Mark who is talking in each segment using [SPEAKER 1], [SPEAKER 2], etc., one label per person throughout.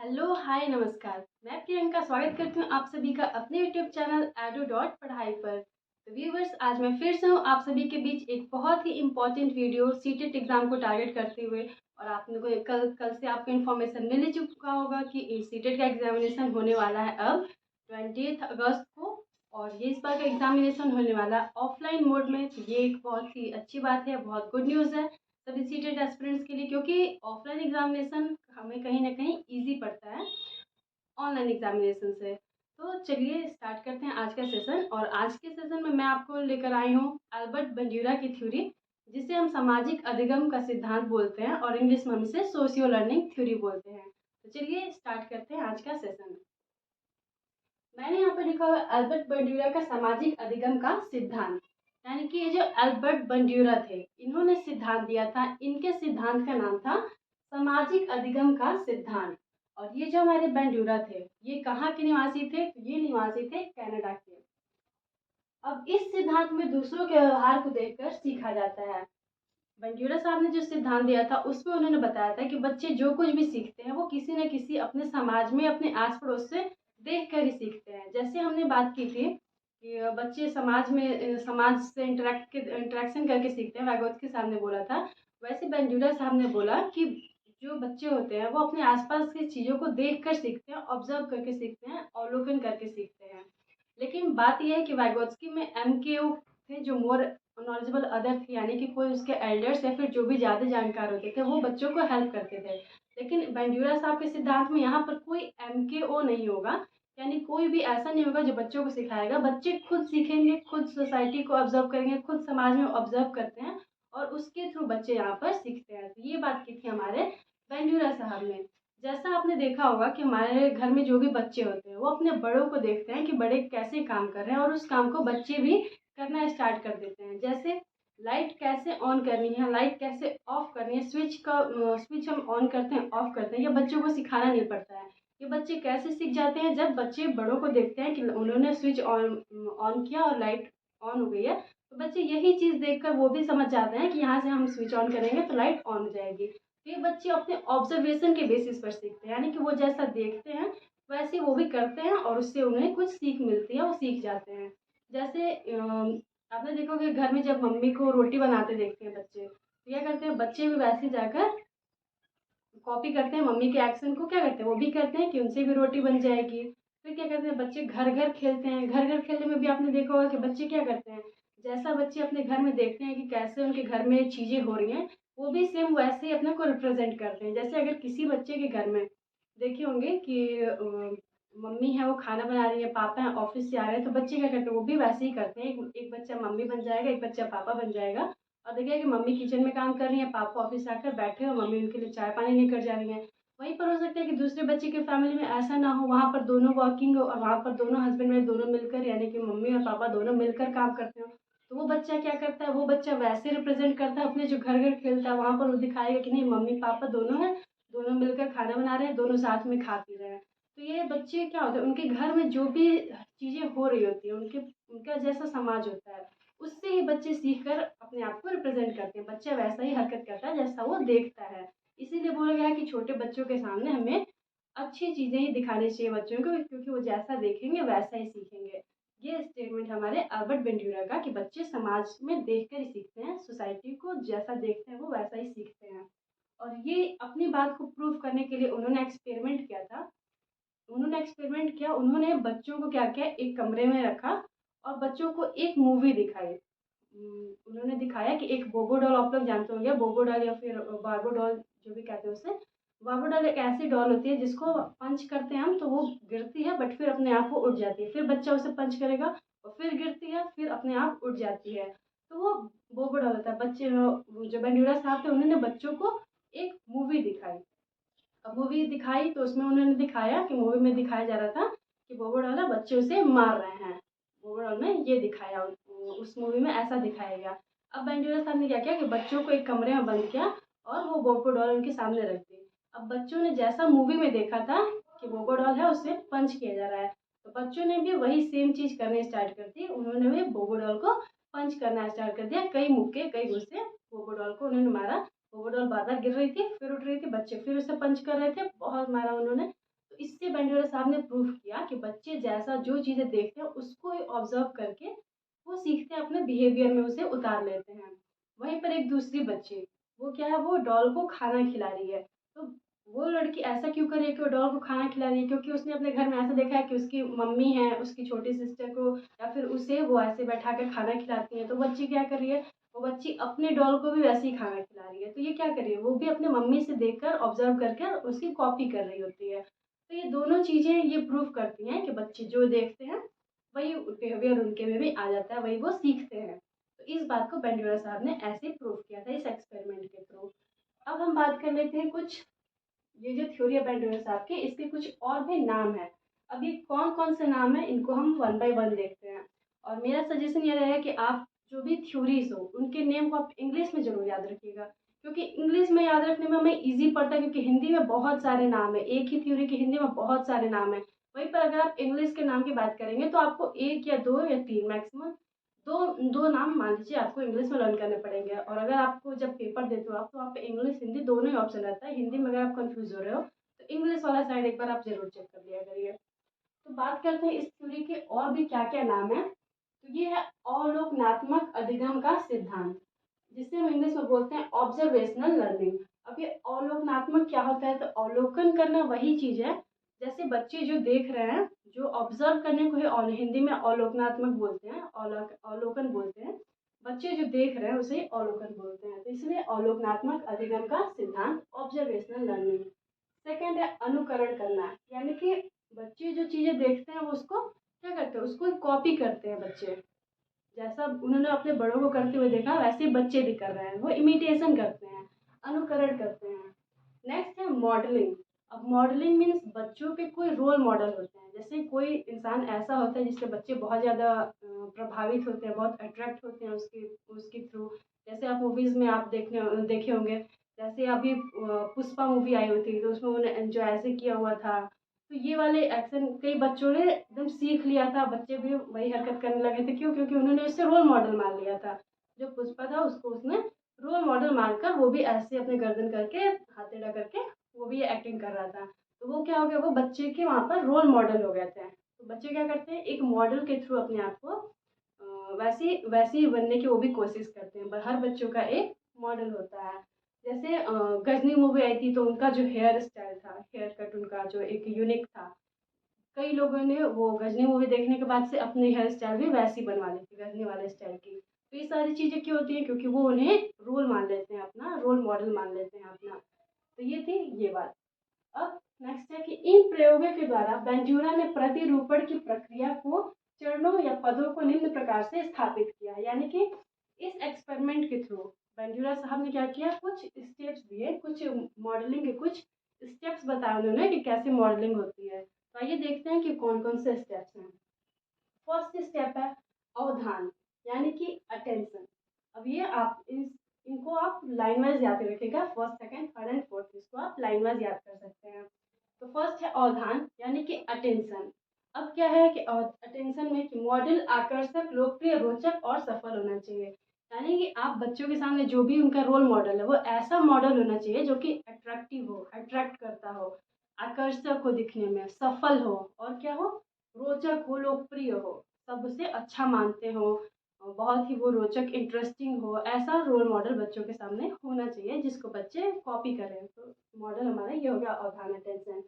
[SPEAKER 1] Hello, हाय, नमस्कार। मैं प्रियंका स्वागत करती हूँ आप सभी का अपने यूट्यूब चैनल एडू.पढ़ाई पर। तो व्यूवर्स, आज मैं फिर से हूँ आप सभी के बीच एक बहुत ही इम्पोर्टेंट वीडियो सीटेट एग्ज़ाम को टारगेट करते हुए। और आप लोगों को कल से आपको इन्फॉर्मेशन मिल ही चुका होगा कि सीटेट का एग्जामिनेशन होने वाला है अब 20 अगस्त को। और ये इस बार का एग्जामिनेशन होने वाला है ऑफलाइन मोड में। तो ये एक बहुत ही अच्छी बात है, बहुत गुड न्यूज़ है सभी सीटेट एस्पिरेंट्स के लिए, क्योंकि ऑफलाइन एग्जामिनेशन हमें कहीं ना कहीं इजी पड़ता है ऑनलाइन एग्जामिनेशन से। तो चलिए स्टार्ट करते हैं आज का सेशन। और आज के सेशन में मैं आपको लेकर आई हूँ अल्बर्ट बंड्यूरा की थ्योरी, जिसे हम सामाजिक अधिगम का सिद्धांत बोलते हैं और इंग्लिश में हम इसे सोशियो लर्निंग थ्योरी बोलते हैं। तो चलिए स्टार्ट करते हैं आज का सेशन। मैंने यहाँ पर लिखा हुआ है अल्बर्ट बंड्यूरा का सामाजिक अधिगम का सिद्धांत। यानी कि ये जो अल्बर्ट बंड्यूरा थे, इन्होंने सिद्धांत दिया था। इनके सिद्धांत का नाम था सामाजिक अधिगम का सिद्धांत। और ये जो हमारे बंड्यूरा थे, ये कहाँ के निवासी थे? तो ये निवासी थे कनाडा के। अब इस सिद्धांत में दूसरों के व्यवहार को देखकर सीखा जाता है। बंड्यूरा साहब ने जो सिद्धांत दिया था उसमें उन्होंने बताया था कि बच्चे जो कुछ भी सीखते हैं वो किसी न किसी अपने समाज में, अपने आस पड़ोस से देख कर ही सीखते हैं। जैसे हमने बात की थी कि बच्चे समाज में समाज से इंटरेक्शन करके सीखते हैं, वैगोत्स्की साहब ने बोला था। वैसे बंड्यूरा साहब ने बोला कि जो बच्चे होते हैं वो अपने आसपास की चीज़ों को देख कर सीखते हैं, ऑब्जर्व करके सीखते हैं, अवलोकन करके सीखते हैं। लेकिन बात यह है कि वैगोत्स्की में MKO थे, जो मोर नॉलेजेबल अदर थे, यानी कि कोई उसके एल्डर्स या फिर जो भी ज़्यादा जानकार होते थे वो बच्चों को हेल्प करते थे। लेकिन बंड्यूरा साहब के सिद्धांत में यहाँ पर कोई MKO नहीं होगा, यानी कोई भी ऐसा नहीं होगा जो बच्चों को सिखाएगा। बच्चे खुद सीखेंगे, खुद सोसाइटी को ऑब्जर्व करेंगे, खुद समाज में ऑब्जर्व करते हैं और उसके थ्रू बच्चे यहाँ पर सीखते हैं। तो ये बात की थी हमारे बंड्यूरा साहब ने। जैसा आपने देखा होगा कि हमारे घर में जो भी बच्चे होते हैं वो अपने बड़ों को देखते हैं कि बड़े कैसे काम कर रहे हैं और उस काम को बच्चे भी करना स्टार्ट कर देते हैं। जैसे लाइट कैसे ऑन करनी है, लाइट कैसे ऑफ करनी है, स्विच हम ऑन करते हैं, ऑफ करते हैं, ये बच्चों को सिखाना नहीं पड़ता है। ये बच्चे कैसे सीख जाते हैं? जब बच्चे बड़ों को देखते हैं कि उन्होंने स्विच ऑन ऑन किया और लाइट ऑन हो गई है, तो बच्चे यही चीज़ देखकर वो भी समझ जाते हैं कि यहाँ से हम स्विच ऑन करेंगे तो लाइट ऑन हो जाएगी। तो ये बच्चे अपने ऑब्जर्वेशन के बेसिस पर सीखते हैं, यानी कि वो जैसा देखते हैं वैसे वो भी करते हैं और उससे उन्हें कुछ सीख मिलती है, वो सीख जाते हैं। जैसे आपने देखा होगा घर में जब मम्मी को रोटी बनाते देखते हैं बच्चे, तो क्या करते हैं बच्चे भी वैसे जाकर कॉपी करते हैं मम्मी के एक्शन को। क्या करते हैं? वो भी करते हैं कि उनसे भी रोटी बन जाएगी। फिर क्या करते हैं बच्चे? घर घर खेलते हैं। घर घर खेलने में भी आपने देखा होगा कि बच्चे क्या करते हैं, जैसा बच्चे अपने घर में देखते हैं कि कैसे उनके घर में चीज़ें हो रही हैं, वो भी सेम वैसे ही अपने को रिप्रेजेंट करते हैं। जैसे अगर किसी बच्चे के घर में देखे होंगे कि मम्मी है वो खाना बना रही है, पापा है ऑफिस से आ रहे हैं, तो बच्चे क्या करते हैं? वो भी वैसे ही करते हैं। एक बच्चा मम्मी बन जाएगा, एक बच्चा पापा बन जाएगा। और देखिए कि मम्मी किचन में काम कर रही है, पापा ऑफिस से आकर बैठे हो, मम्मी उनके लिए चाय पानी लेकर जा रही हैं। वहीं पर हो सकता है कि दूसरे बच्चे की फैमिली में ऐसा ना हो, वहाँ पर दोनों वर्किंग हो और वहाँ पर दोनों हस्बैंड वाइफ दोनों मिलकर, यानी कि मम्मी और पापा दोनों मिलकर काम करते हो। तो वो बच्चा क्या करता है? वो बच्चा वैसे रिप्रेजेंट करता है अपने जो घर घर खेलता है, वहाँ पर वो दिखाएगा कि नहीं मम्मी पापा दोनों हैं, दोनों मिलकर खाना बना रहे हैं, दोनों साथ में खा पी रहे हैं। तो ये बच्चे क्या होते हैं, उनके घर में जो भी चीज़ें हो रही होती हैं, उनके उनका जैसा समाज होता है उससे ही बच्चे सीख कर अपने आप को रिप्रेजेंट करते हैं। बच्चा वैसा ही हरकत करता है जैसा वो देखता है। इसीलिए बोला गया है कि छोटे बच्चों के सामने हमें अच्छी चीज़ें ही दिखानी चाहिए बच्चों को, क्योंकि वो जैसा देखेंगे वैसा ही सीखेंगे। ये स्टेटमेंट हमारे अल्बर्ट बेंड्यूरा का कि बच्चे समाज में देख कर ही सीखते हैं, सोसाइटी को जैसा देखते हैं वो वैसा ही सीखते हैं। और ये अपनी बात को प्रूव करने के लिए उन्होंने एक्सपेरिमेंट किया था। उन्होंने बच्चों को क्या किया, एक कमरे में रखा और बच्चों को एक मूवी दिखाई। उन्होंने दिखाया कि एक बोबो डॉल, आप लोग जानते होंगे बोबो डॉल या फिर बार्बो डॉल जो भी कहते हैं उसे। बार्बो डॉल एक ऐसी डॉल होती है जिसको पंच करते हैं हम तो वो गिरती है, बट फिर अपने आप वो उठ जाती है। फिर बच्चा उसे पंच करेगा और फिर गिरती है, फिर अपने आप उठ जाती है। तो वो बोबो डॉल होता है। बच्चे जो बंड्यूरा साहब थे उन्होंने बच्चों को एक मूवी दिखाई। अब मूवी दिखाई तो उसमें उन्होंने दिखाया कि मूवी में दिखाया जा रहा था कि बोबो डॉल है, बच्चे उसे मार रहे हैं। बोबो डॉल में ये दिखाया, उस मूवी में ऐसा दिखाया गया। अब बेंड्यूरा साहब ने क्या किया कि बच्चों को एक कमरे में बंद किया और वो बोबो डॉल उनके सामने रख दी। अब बच्चों ने जैसा मूवी में देखा था कि बोबो डॉल है उसे पंच किया जा रहा है, तो बच्चों ने भी वही सेम चीज़ करनी स्टार्ट कर दी। उन्होंने भी बोबो डॉल को पंच करना स्टार्ट कर दिया। कई मुक्के कई गुस्से बोबो डॉल को उन्होंने मारा। वो डॉल बार बार गिर रही थी, फिर उठ रही थी, बच्चे फिर उसे पंच कर रहे थे, बहुत मारा उन्होंने। तो इससे बेंडोरा साहब ने प्रूव किया कि बच्चे जैसा जो चीज़ें देखते हैं उसको ही ऑब्जर्व करके वो सीखते हैं, अपने बिहेवियर में उसे उतार लेते हैं। वहीं पर एक दूसरी बच्ची, वो क्या है, वो डॉल को खाना खिला रही है। तो वो लड़की ऐसा क्यों कर रही है कि वो डॉल को खाना खिला रही है? क्योंकि उसने अपने घर में ऐसा देखा है कि उसकी मम्मी है, उसकी छोटी सिस्टर को या फिर उसे वो ऐसे बैठा कर खाना खिलाती है। तो बच्ची क्या कर रही है, वो बच्ची अपने डॉल को भी वैसे ही खाना खिला रही है। तो ये क्या कर रही है, वो भी अपने मम्मी से देखकर ऑब्जर्व करके उसकी कॉपी कर रही होती है। तो ये दोनों चीज़ें ये प्रूव करती हैं कि बच्चे जो देखते हैं वही बिहेवियर उनके में भी आ जाता है, वही वो सीखते हैं। तो इस बात को बेंडोरा साहब ने ऐसे प्रूव किया था इस एक्सपेरिमेंट के थ्रू। अब हम बात कर लेते हैं कुछ, ये जो थ्योरी है बेंडोरा साहब की, इसके कुछ और भी नाम है। अब ये कौन कौन से नाम है, इनको हम वन बाय वन देखते हैं। और मेरा सजेशन ये रहेगा कि आप जो भी थ्योरीज हो उनके नेम को आप इंग्लिश में जरूर याद रखिएगा, क्योंकि इंग्लिश में याद रखने में हमें ईजी पड़ता है, क्योंकि हिंदी में बहुत सारे नाम है, एक ही थ्योरी के हिंदी में बहुत सारे नाम है। वहीं पर अगर आप इंग्लिश के नाम की बात करेंगे तो आपको एक या दो या तीन मैक्सिमम दो दो नाम मान लीजिए आपको इंग्लिश में लर्न करने पड़ेंगे। और अगर आपको जब पेपर देते हो आप, तो वहाँ पे इंग्लिश हिंदी दोनों ही ऑप्शन रहता है। हिंदी में अगर आप कंफ्यूज हो रहे हो तो इंग्लिश वाला साइड एक बार आप जरूर चेक कर लिया करिए। तो बात करते हैं इस थ्योरी के और भी क्या क्या नाम है। तो ये है अवलोकनात्मक अधिगम का सिद्धांत, जिसे हम इंग्लिश में बोलते हैं ऑब्जर्वेशनल लर्निंग। अब ये अवलोकनात्मक क्या होता है, तो अवलोकन करना वही चीज है, जैसे बच्चे जो देख रहे हैं, जो ऑब्जर्व करने को ही हिंदी में अवलोकनात्मक बोलते हैं, अवलोकन बोलते हैं। बच्चे जो देख रहे हैं उसे अवलोकन बोलते हैं। तो इसलिए अवलोकनात्मक अधिगम का सिद्धांत, ऑब्जर्वेशनल लर्निंग। सेकंड है अनुकरण करना, यानी कि बच्चे जो चीजें देखते हैं वो उसको क्या करते हैं, उसको कॉपी करते हैं बच्चे। जैसा उन्होंने अपने बड़ों को करते हुए देखा वैसे ही बच्चे भी कर रहे हैं, वो इमिटेशन करते हैं, अनुकरण करते हैं। नेक्स्ट है मॉडलिंग। अब मॉडलिंग मीन्स बच्चों के कोई रोल मॉडल होते हैं, जैसे कोई इंसान ऐसा होता है जिससे बच्चे बहुत ज़्यादा प्रभावित होते हैं, बहुत अट्रैक्ट होते हैं उसके उसके थ्रू। जैसे आप मूवीज़ में आप देखे होंगे, जैसे अभी पुष्पा मूवी आई हुई थी तो उसमें उन्होंने एंजॉय ऐसे किया हुआ था। तो ये वाले एक्शन कई बच्चों ने एकदम सीख लिया था, बच्चे भी वही हरकत करने लगे थे। क्यों? क्योंकि उन्होंने उससे रोल मॉडल मान लिया था। जो पुष्पा था उसको उसने रोल मॉडल मानकर वो भी ऐसे अपने गर्दन करके हाथ टेढ़ा करके वो भी एक्टिंग कर रहा था। तो वो क्या हो गया, वो बच्चे के वहाँ पर रोल मॉडल हो गए थे। तो बच्चे क्या करते हैं, एक मॉडल के थ्रू अपने आप को वैसे वैसे ही बनने की वो भी कोशिश करते हैं। पर हर बच्चों का एक मॉडल होता है। जैसे गजनी मूवी आई थी तो उनका जो हेयर स्टाइल था, हेयर कट उनका जो एक यूनिक था, कई लोगों ने वो गजनी मूवी देखने के बाद से अपनी हेयर स्टाइल भी वैसी बनवा ली थी, गजनी वाले स्टाइल की। तो ये सारी चीज़ें क्यों होती हैं, क्योंकि वो उन्हें रोल मान लेते हैं, अपना रोल मॉडल मान लेते हैं अपना। तो ये थी ये बात। अब नेक्स्ट है कि इन प्रयोगों के द्वारा बेंजूरा ने प्रतिरूपण की प्रक्रिया को चरणों या पदों को निम्न प्रकार से स्थापित किया। यानी कि इस एक्सपेरिमेंट के थ्रू बेंजूरा साहब ने क्या किया, कुछ स्टेप्स दिए, कुछ मॉडलिंग के कुछ स्टेप्स बताए उन्होंने कि कैसे मॉडलिंग होती है। तो आइए देखते हैं कि कौन कौन से स्टेप्स हैं। फर्स्ट स्टेप है अवधान, यानी कि अटेंशन। अब ये आप इनको आप लाइन वाइज याद रखिएगा, first second third and fourth, इसको आप लाइन वाइज याद कर सकते हैं। तो फर्स्ट है अवधान, यानी कि अटेंशन। अब क्या है कि अटेंशन में कि मॉडल आकर्षक, लोकप्रिय, रोचक और सफल होना चाहिए। यानी कि आप बच्चों के सामने जो भी उनका रोल मॉडल है वो ऐसा मॉडल होना चाहिए जो कि अट्रैक्टिव हो, अट्रैक्ट करता हो, आकर्षक हो, दिखने में सफल हो, और क्या हो, रोचक हो, लोकप्रिय हो, सब उसे अच्छा मानते हो, बहुत ही वो रोचक इंटरेस्टिंग हो। ऐसा रोल मॉडल बच्चों के सामने होना चाहिए जिसको बच्चे कॉपी करें। तो मॉडल हमारा ये हो गया अवधान, अटेंशन।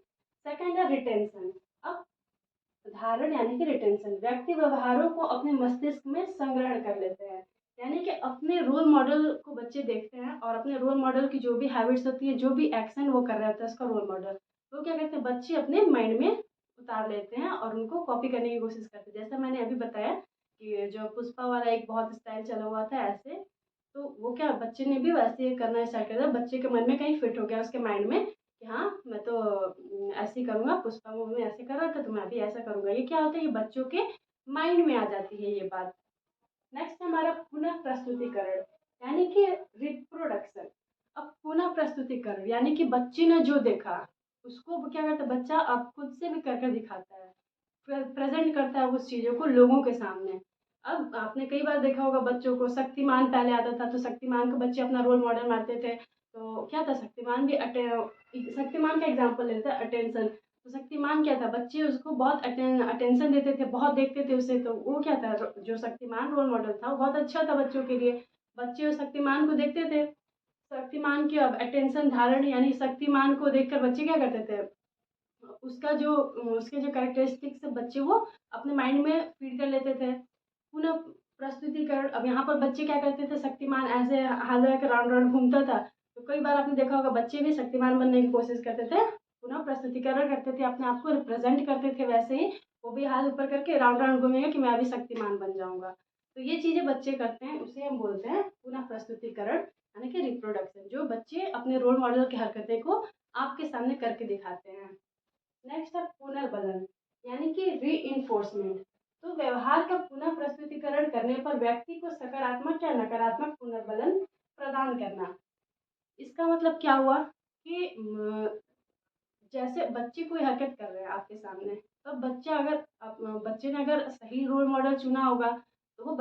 [SPEAKER 1] सेकंड है रिटेंशन। अब धारण यानी कि रिटेंशन, व्यक्ति व्यवहारों को अपने मस्तिष्क में संग्रहण कर लेते हैं। यानी कि अपने रोल मॉडल को बच्चे देखते हैं और अपने रोल मॉडल की जो भी हैबिट्स होती है, जो भी एक्शन वो कर रहा होता है उसका रोल मॉडल, वो क्या करते हैं, बच्चे अपने माइंड में उतार लेते हैं और उनको कॉपी करने की कोशिश करते हैं। जैसा मैंने अभी बताया कि जो पुष्पा वाला एक बहुत स्टाइल चला हुआ था ऐसे, तो वो क्या बच्चे ने भी वैसे करना स्टार्ट कर दिया। बच्चे के मन में कहीं फिट हो गया, उसके माइंड में कि हाँ मैं तो ऐसे ही करूँगा, पुष्पा मूवी में ऐसे कर रहा था तो मैं भी ऐसा करूँगा। ये क्या होता है, ये बच्चों के माइंड में आ जाती है ये बात। नेक्स्ट हमारा पुनः प्रस्तुतिकरण, यानी कि रिप्रोडक्शन। अब पुनः प्रस्तुतिकरण यानी कि बच्चे ने जो देखा उसको वो क्या करता है, बच्चा अब खुद से भी करके दिखाता है, प्रेजेंट करता है उस चीज़ों को लोगों के सामने। अब आपने कई बार देखा होगा बच्चों को, शक्तिमान पहले आता था तो शक्तिमान को बच्चे अपना रोल मॉडल मानते थे। तो क्या था, शक्तिमान भी शक्तिमान का एग्जाम्पल लेते हैं, अटेंशन। तो शक्तिमान क्या था, बच्चे उसको बहुत अटेंशन देते थे, बहुत देखते थे उसे, तो वो क्या था, जो शक्तिमान रोल मॉडल था वो बहुत अच्छा था बच्चों के लिए। बच्चे उस शक्तिमान को देखते थे, शक्तिमान की अब अटेंशन धारण यानी शक्तिमान को देखकर बच्चे क्या करते थे, उसका जो उसके जो कैरेक्टरिस्टिक्स बच्चे वो अपने माइंड में फीड कर लेते थे। पुनः प्रस्तुतिकरण, अब यहाँ पर बच्चे क्या करते थे, शक्तिमान ऐसे हाथ लगा के राउंड राउंड घूमता था, तो कई बार आपने देखा होगा बच्चे भी शक्तिमान बनने की कोशिश करते थे, पुनः प्रस्तुतिकरण करते थे, अपने आप को रिप्रेजेंट करते थे, वैसे ही वो भी हाथ ऊपर करके राउंड राउंड घूमेंगे कि मैं अभी शक्तिमान बन जाऊंगा। तो ये चीज़ें बच्चे करते हैं, उसे हम बोलते हैं पुनः प्रस्तुतिकरण यानी कि रिप्रोडक्शन, जो बच्चे अपने रोल मॉडल की हरकतें को आपके सामने करके दिखाते हैं। नेक्स्ट है पुनर्बलन यानी कि री, तो व्यवहार का पुनः प्रस्तुतिकरण करने पर व्यक्ति को सकारात्मक या नकारात्मक पुनर्बलन प्रदान करना। इसका मतलब क्या हुआ कि जैसे बच्चे कोई हरकत कर रहे हैं आपके सामने, तो बच्चा अगर बच्चे ने अगर सही रोल मॉडल चुना होगा, तो वो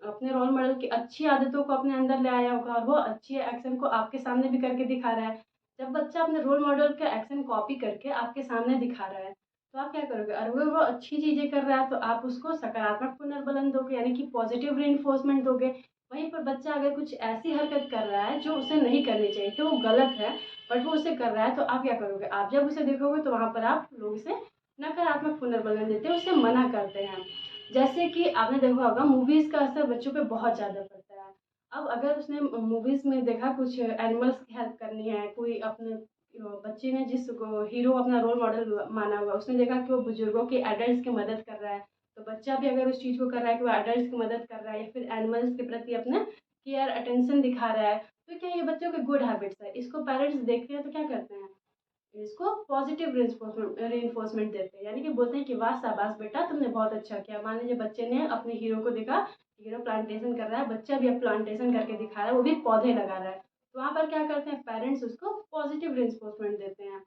[SPEAKER 1] अपने रोल मॉडल की अच्छी आदतों को अपने अंदर ले आया होगा और वो अच्छी एक्शन को आपके सामने भी करके दिखा रहा है। जब बच्चा अपने रोल मॉडल का एक्शन कॉपी करके आपके सामने दिखा रहा है, तो आप क्या करोगे, अगर वो अच्छी चीज़ें कर रहा है तो आप उसको सकारात्मक पुनर्बलन दोगे यानी कि पॉजिटिव री दोगे। वहीं पर बच्चा अगर कुछ ऐसी हरकत कर रहा है जो उसे नहीं करनी चाहिए थी, वो गलत है, बट वो उसे कर रहा है, तो आप क्या करोगे, आप जब उसे देखोगे तो वहाँ पर आप लोग उसे नकारात्मक पुनर्बलन देते हैं, उसे मना करते हैं। जैसे कि आपने देखा होगा मूवीज़ का असर बच्चों पे बहुत ज़्यादा पड़ता है। अब अगर उसने मूवीज़ में देखा कुछ एनिमल्स की हेल्प करनी है, कोई अपने बच्चे ने जिस हीरो अपना रोल मॉडल माना हुआ, उसने देखा कि वो बुजुर्गों की एडल्ट्स की मदद कर रहा है, तो बच्चा भी अगर उस चीज़ को कर रहा है कि वो एडल्ट्स की मदद कर रहा है या फिर एनिमल्स के प्रति अपना केयर अटेंशन दिखा रहा है, तो क्या ये बच्चों के गुड हैबिट्स है। इसको पेरेंट्स देखते हैं तो क्या करते हैं, इसको पॉजिटिव रीइंफोर्समेंट देते हैं, यानी कि बोलते हैं कि वाह शाबाश बेटा तुमने बहुत अच्छा किया। मान लीजिए बच्चे ने अपने हीरो को देखा, हीरो प्लांटेशन कर रहा है, बच्चा भी अब प्लांटेशन करके दिखा रहा है, वो भी पौधे लगा रहा है, तो वहाँ पर क्या करते हैं पेरेंट्स, उसको पॉजिटिव रीइंफोर्समेंट देते हैं।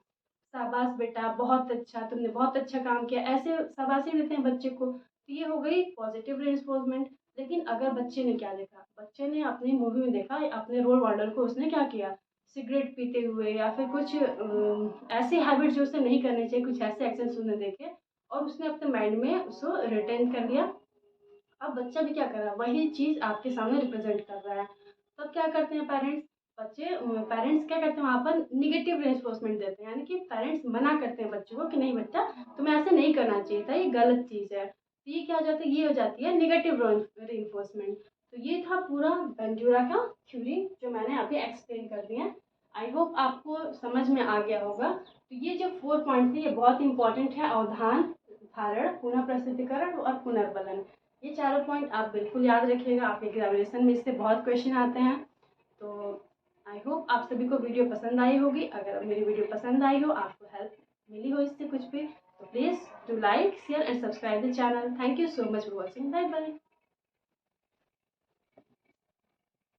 [SPEAKER 1] शाबाश बेटा बहुत अच्छा, तुमने बहुत अच्छा काम किया, ऐसे शाबाशी देते हैं बच्चे को, तो ये हो गई पॉजिटिव रीइंफोर्समेंट। लेकिन अगर बच्चे ने क्या देखा, बच्चे ने अपनी मूवी में देखा अपने रोल मॉडल को, उसने क्या किया, सिगरेट पीते हुए या फिर कुछ ऐसी हैबिट जो उसे नहीं करनी चाहिए, कुछ ऐसे एक्शन उसने देखे और उसने अपने माइंड में उसको रिटेन कर लिया। अब बच्चा भी क्या कर रहा है, वही चीज़ आपके सामने रिप्रेजेंट कर रहा है। तब क्या करते हैं पेरेंट्स, पेरेंट्स क्या करते हैं, वहाँ पर निगेटिव रेन्फोर्समेंट देते हैं, यानी कि पेरेंट्स मना करते हैं बच्चों को कि नहीं बच्चा तुम्हें ऐसे नहीं करना चाहिए था, ये गलत चीज़ है। तो ये क्या हो जाता है, ये हो जाती है निगेटिव रेन्फोर्समेंट। तो ये था पूरा बंजूरा का थ्योरी जो मैंने अभी एक्सप्लेन कर दिया। आई होप आपको समझ में आ गया होगा। तो ये जो 4 पॉइंट थे ये बहुत इंपॉर्टेंट है, अवधान, धारण, पुनः प्रस्तुतिकरण और पुनर्बलन। ये चारों पॉइंट आप बिल्कुल याद रखिएगा, आपके एग्जामिनेशन में इससे बहुत क्वेश्चन आते हैं। तो आई होप आप सभी को वीडियो पसंद आई होगी। अगर मेरी वीडियो पसंद आई हो, आपको हेल्प मिली हो इससे कुछ भी, तो please do like share and subscribe the channel. Thank you so much for watching. Bye bye.